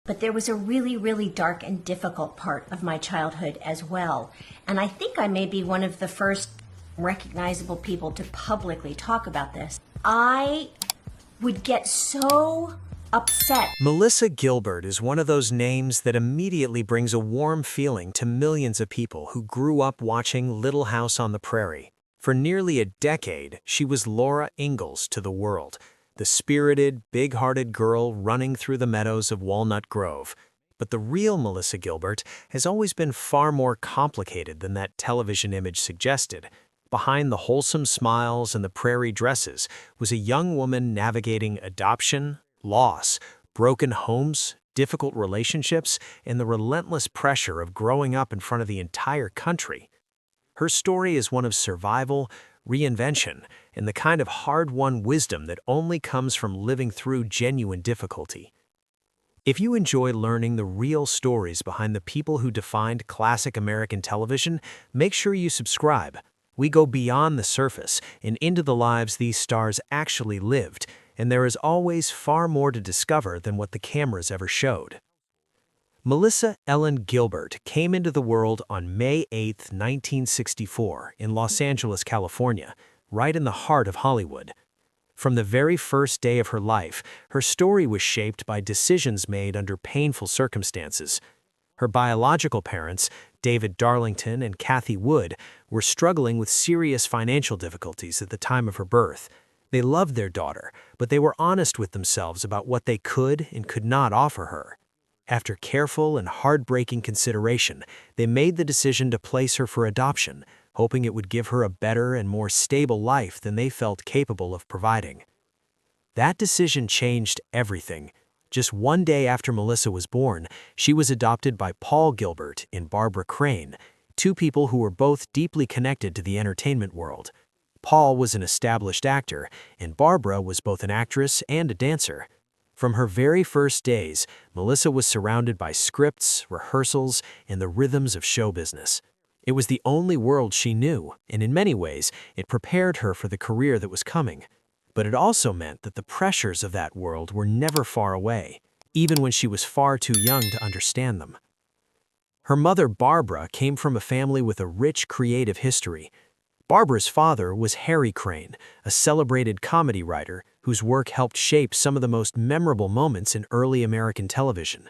But there was a really, really dark and difficult part of my childhood as well. And I think I may be one of the first recognizable people to publicly talk about this. I would get so upset. Melissa Gilbert is one of those names that immediately brings a warm feeling to millions of people who grew up watching Little House on the Prairie. For nearly a decade, she was Laura Ingalls to the world, the spirited, big-hearted girl running through the meadows of Walnut Grove. But the real Melissa Gilbert has always been far more complicated than that television image suggested. Behind the wholesome smiles and the prairie dresses was a young woman navigating adoption, loss, broken homes, difficult relationships, and the relentless pressure of growing up in front of the entire country. Her story is one of survival, reinvention, and the kind of hard-won wisdom that only comes from living through genuine difficulty. If you enjoy learning the real stories behind the people who defined classic American television, make sure you subscribe. We go beyond the surface and into the lives these stars actually lived, and there is always far more to discover than what the cameras ever showed. Melissa Ellen Gilbert came into the world on May 8, 1964, in Los Angeles, California, right in the heart of Hollywood. From the very first day of her life, her story was shaped by decisions made under painful circumstances. Her biological parents, David Darlington and Kathy Wood, were struggling with serious financial difficulties at the time of her birth. They loved their daughter, but they were honest with themselves about what they could and could not offer her. After careful and heartbreaking consideration, they made the decision to place her for adoption, hoping it would give her a better and more stable life than they felt capable of providing. That decision changed everything. Just one day after Melissa was born, she was adopted by Paul Gilbert and Barbara Crane, two people who were both deeply connected to the entertainment world. Paul was an established actor, and Barbara was both an actress and a dancer. From her very first days, Melissa was surrounded by scripts, rehearsals, and the rhythms of show business. It was the only world she knew, and in many ways, it prepared her for the career that was coming. But it also meant that the pressures of that world were never far away, even when she was far too young to understand them. Her mother, Barbara, came from a family with a rich creative history. Barbara's father was Harry Crane, a celebrated comedy writer whose work helped shape some of the most memorable moments in early American television.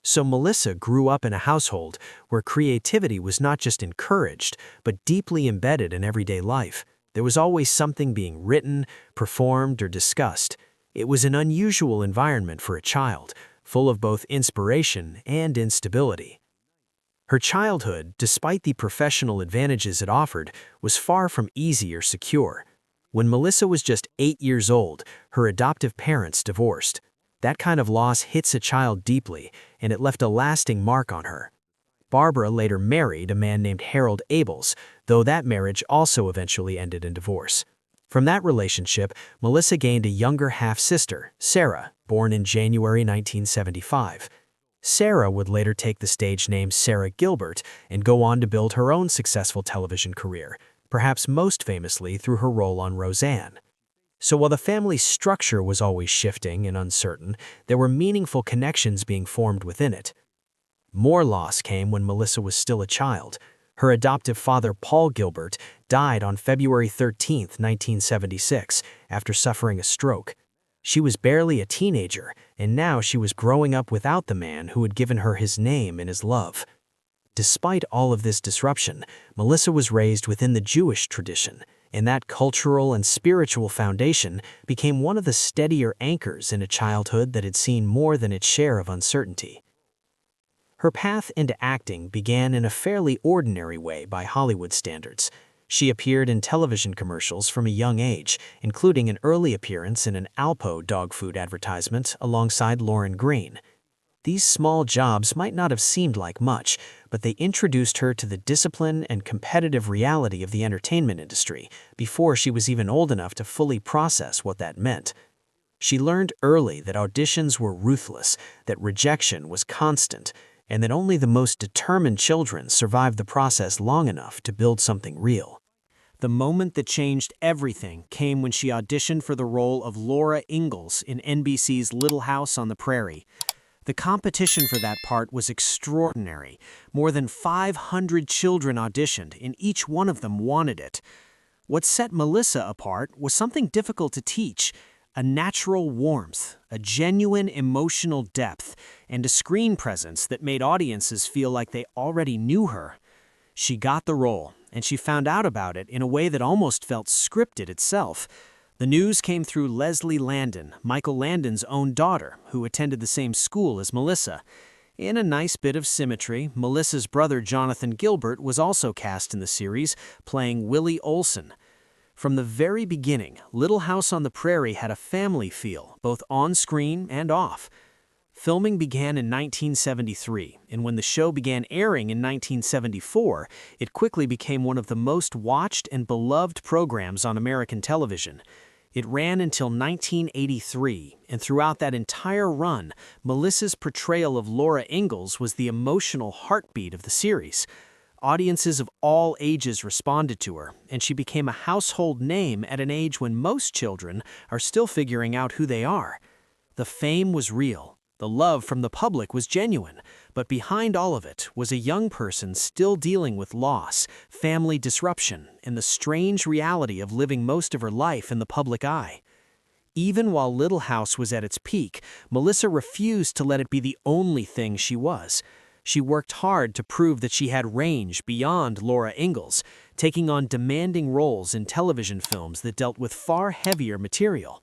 So Melissa grew up in a household where creativity was not just encouraged, but deeply embedded in everyday life. There was always something being written, performed, or discussed. It was an unusual environment for a child, full of both inspiration and instability. Her childhood, despite the professional advantages it offered, was far from easy or secure. When Melissa was just 8 years old, her adoptive parents divorced. That kind of loss hits a child deeply, and it left a lasting mark on her. Barbara later married a man named Harold Abels, though that marriage also eventually ended in divorce. From that relationship, Melissa gained a younger half-sister, Sarah, born in January 1975. Sarah would later take the stage name Sarah Gilbert and go on to build her own successful television career, perhaps most famously through her role on Roseanne. So while the family's structure was always shifting and uncertain, there were meaningful connections being formed within it. More loss came when Melissa was still a child. Her adoptive father, Paul Gilbert, died on February 13, 1976, after suffering a stroke. She was barely a teenager, and now she was growing up without the man who had given her his name and his love. Despite all of this disruption, Melissa was raised within the Jewish tradition, and that cultural and spiritual foundation became one of the steadier anchors in a childhood that had seen more than its share of uncertainty. Her path into acting began in a fairly ordinary way by Hollywood standards. She appeared in television commercials from a young age, including an early appearance in an Alpo dog food advertisement alongside Lauren Green. These small jobs might not have seemed like much, but they introduced her to the discipline and competitive reality of the entertainment industry before she was even old enough to fully process what that meant. She learned early that auditions were ruthless, that rejection was constant, and that only the most determined children survived the process long enough to build something real. The moment that changed everything came when she auditioned for the role of Laura Ingalls in NBC's Little House on the Prairie. The competition for that part was extraordinary. More than 500 children auditioned, and each one of them wanted it. What set Melissa apart was something difficult to teach: a natural warmth, a genuine emotional depth, and a screen presence that made audiences feel like they already knew her. She got the role, and she found out about it in a way that almost felt scripted itself. The news came through Leslie Landon, Michael Landon's own daughter, who attended the same school as Melissa. In a nice bit of symmetry, Melissa's brother Jonathan Gilbert was also cast in the series, playing Willie Olson. From the very beginning, Little House on the Prairie had a family feel, both on screen and off. Filming began in 1973, and when the show began airing in 1974, it quickly became one of the most watched and beloved programs on American television. It ran until 1983, and throughout that entire run, Melissa's portrayal of Laura Ingalls was the emotional heartbeat of the series. Audiences of all ages responded to her, and she became a household name at an age when most children are still figuring out who they are. The fame was real. The love from the public was genuine, but behind all of it was a young person still dealing with loss, family disruption, and the strange reality of living most of her life in the public eye. Even while Little House was at its peak, Melissa refused to let it be the only thing she was. She worked hard to prove that she had range beyond Laura Ingalls, taking on demanding roles in television films that dealt with far heavier material.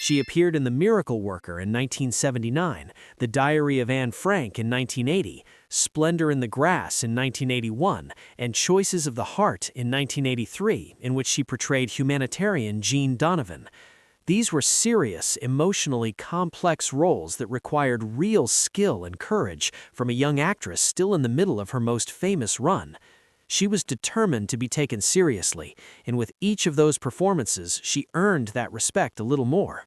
She appeared in The Miracle Worker in 1979, The Diary of Anne Frank in 1980, Splendor in the Grass in 1981, and Choices of the Heart in 1983, in which she portrayed humanitarian Jean Donovan. These were serious, emotionally complex roles that required real skill and courage from a young actress still in the middle of her most famous run. She was determined to be taken seriously, and with each of those performances, she earned that respect a little more.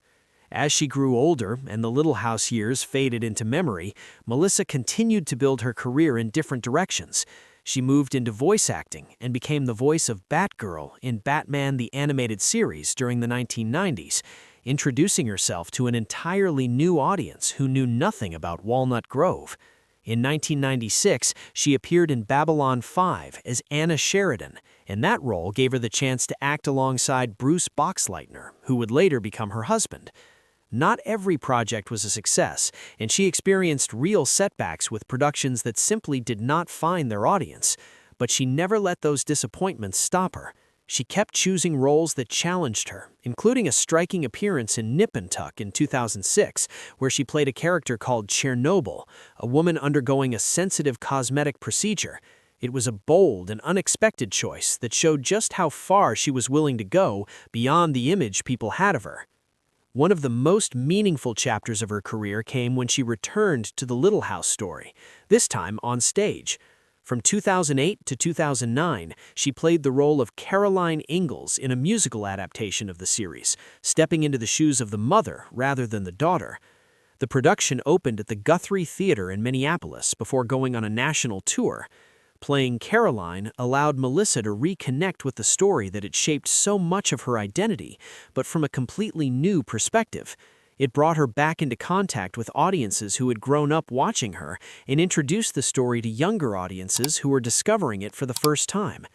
As she grew older and the Little House years faded into memory, Melissa continued to build her career in different directions. She moved into voice acting and became the voice of Batgirl in Batman the Animated Series during the 1990s, introducing herself to an entirely new audience who knew nothing about Walnut Grove. In 1996, she appeared in Babylon 5 as Anna Sheridan, and that role gave her the chance to act alongside Bruce Boxleitner, who would later become her husband. Not every project was a success, and she experienced real setbacks with productions that simply did not find their audience. But she never let those disappointments stop her. She kept choosing roles that challenged her, including a striking appearance in Nip and Tuck in 2006, where she played a character called Chernobyl, a woman undergoing a sensitive cosmetic procedure. It was a bold and unexpected choice that showed just how far she was willing to go beyond the image people had of her. One of the most meaningful chapters of her career came when she returned to the Little House story, this time on stage. From 2008 to 2009, she played the role of Caroline Ingalls in a musical adaptation of the series, stepping into the shoes of the mother rather than the daughter. The production opened at the Guthrie Theater in Minneapolis before going on a national tour. Playing Caroline allowed Melissa to reconnect with the story that had shaped so much of her identity, but from a completely new perspective. It brought her back into contact with audiences who had grown up watching her and introduced the story to younger audiences who were discovering it for the first time.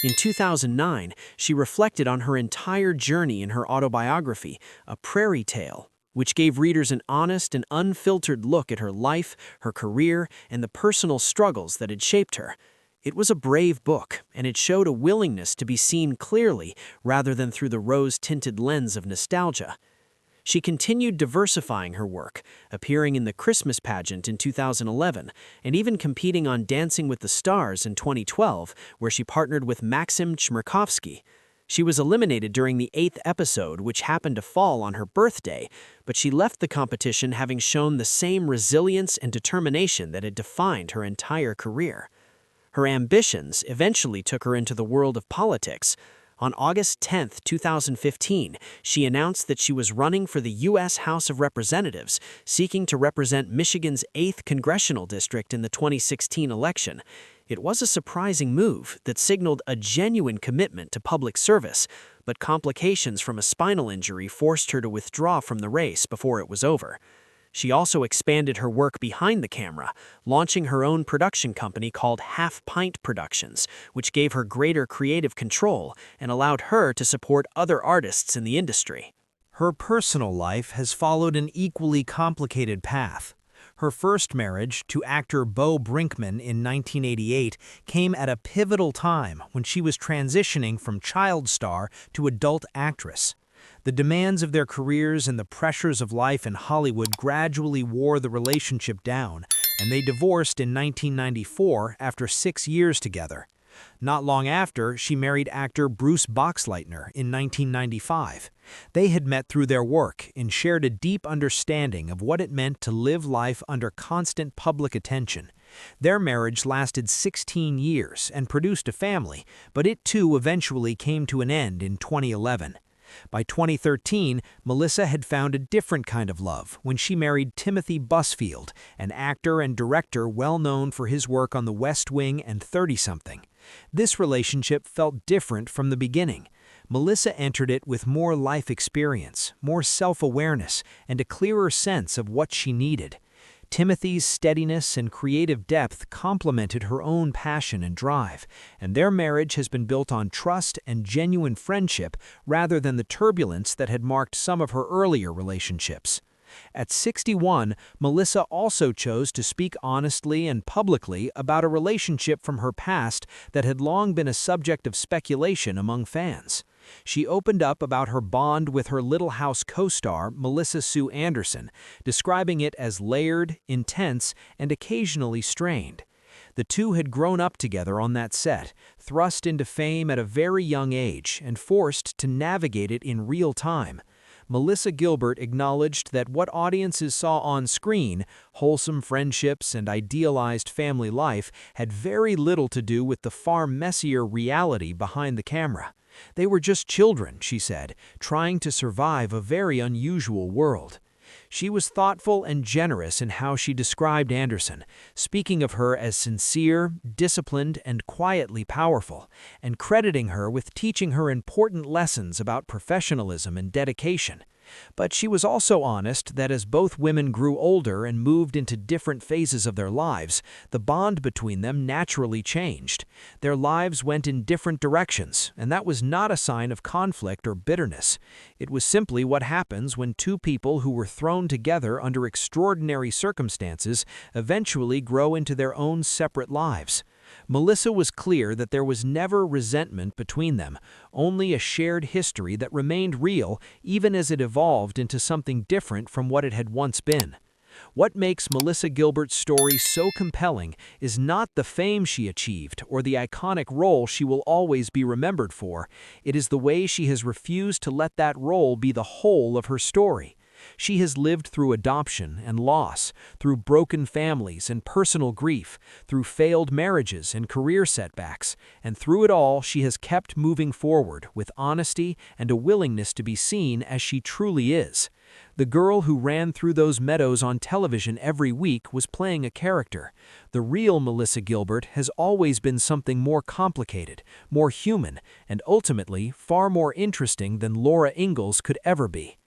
In 2009, she reflected on her entire journey in her autobiography, A Prairie Tale, which gave readers an honest and unfiltered look at her life, her career, and the personal struggles that had shaped her. It was a brave book, and it showed a willingness to be seen clearly rather than through the rose-tinted lens of nostalgia. She continued diversifying her work, appearing in the Christmas pageant in 2011, and even competing on Dancing with the Stars in 2012, where she partnered with Maxim Chmerkovskiy. She was eliminated during the 8th episode, which happened to fall on her birthday, but she left the competition having shown the same resilience and determination that had defined her entire career. Her ambitions eventually took her into the world of politics. On August 10, 2015, she announced that she was running for the U.S. House of Representatives, seeking to represent Michigan's 8th congressional district in the 2016 election. It was a surprising move that signaled a genuine commitment to public service, but complications from a spinal injury forced her to withdraw from the race before it was over. She also expanded her work behind the camera, launching her own production company called Half Pint Productions, which gave her greater creative control and allowed her to support other artists in the industry. Her personal life has followed an equally complicated path. Her first marriage, to actor Bo Brinkman in 1988, came at a pivotal time when she was transitioning from child star to adult actress. The demands of their careers and the pressures of life in Hollywood gradually wore the relationship down, and they divorced in 1994 after 6 years together. Not long after, she married actor Bruce Boxleitner in 1995. They had met through their work and shared a deep understanding of what it meant to live life under constant public attention. Their marriage lasted 16 years and produced a family, but it too eventually came to an end in 2011. By 2013, Melissa had found a different kind of love when she married Timothy Busfield, an actor and director well known for his work on The West Wing and 30-something. This relationship felt different from the beginning. Melissa entered it with more life experience, more self-awareness, and a clearer sense of what she needed. Timothy's steadiness and creative depth complemented her own passion and drive, and their marriage has been built on trust and genuine friendship rather than the turbulence that had marked some of her earlier relationships. At 61, Melissa also chose to speak honestly and publicly about a relationship from her past that had long been a subject of speculation among fans. She opened up about her bond with her Little House co-star, Melissa Sue Anderson, describing it as layered, intense, and occasionally strained. The two had grown up together on that set, thrust into fame at a very young age and forced to navigate it in real time. Melissa Gilbert acknowledged that what audiences saw on screen, wholesome friendships and idealized family life, had very little to do with the far messier reality behind the camera. They were just children, she said, trying to survive a very unusual world. She was thoughtful and generous in how she described Anderson, speaking of her as sincere, disciplined, and quietly powerful, and crediting her with teaching her important lessons about professionalism and dedication. But she was also honest that as both women grew older and moved into different phases of their lives, the bond between them naturally changed. Their lives went in different directions, and that was not a sign of conflict or bitterness. It was simply what happens when two people who were thrown together under extraordinary circumstances eventually grow into their own separate lives. Melissa was clear that there was never resentment between them, only a shared history that remained real even as it evolved into something different from what it had once been. What makes Melissa Gilbert's story so compelling is not the fame she achieved or the iconic role she will always be remembered for. It is the way she has refused to let that role be the whole of her story. She has lived through adoption and loss, through broken families and personal grief, through failed marriages and career setbacks, and through it all she has kept moving forward with honesty and a willingness to be seen as she truly is. The girl who ran through those meadows on television every week was playing a character. The real Melissa Gilbert has always been something more complicated, more human, and ultimately far more interesting than Laura Ingalls could ever be.